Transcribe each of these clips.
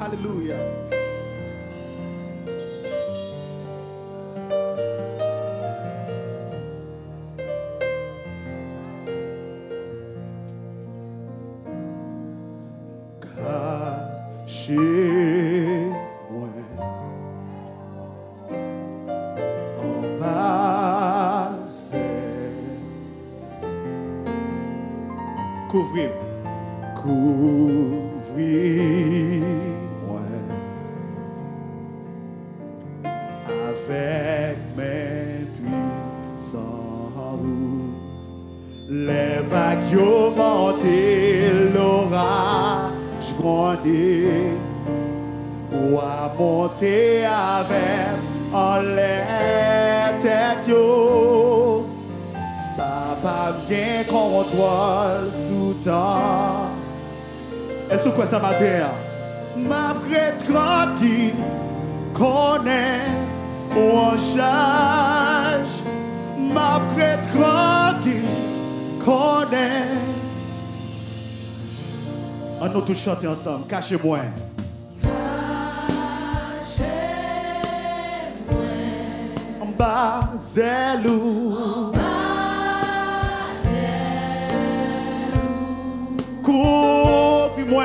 Hallelujah. Cachez-moi en bas. Couvrir-moi avec mes puissants roues. Les vagues ont monté, l'orage grondé, ou a monté avec en l'air tête yo. Papa bien contrôle sous temps. Est-ce que ça matin? Ma prête tranquille, connaît ou en charge. Ma prête tranquille, connaît. On nous tous chanter ensemble. Cachez-moi. Cachez-moi. En bas, zélou. Couvre-moi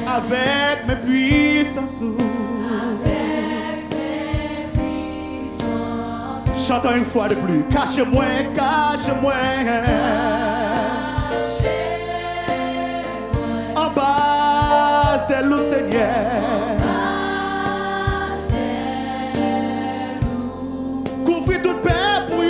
avec mes puissances. Chantons une fois de plus. Cachez-moi, cachez-moi. En bas, c'est le Seigneur. Couvrez toute paix pour eux.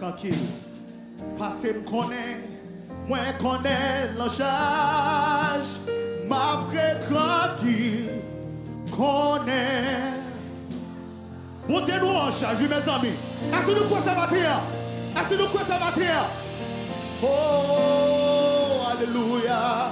tranquille. Parce que moi connais la charge. Ma prête tranquille, connais. Bon Dieu nous en charge, mes amis. Est-ce que nous croyons ça matin? Est-ce que nous croyons ça matin? Oh, alléluia.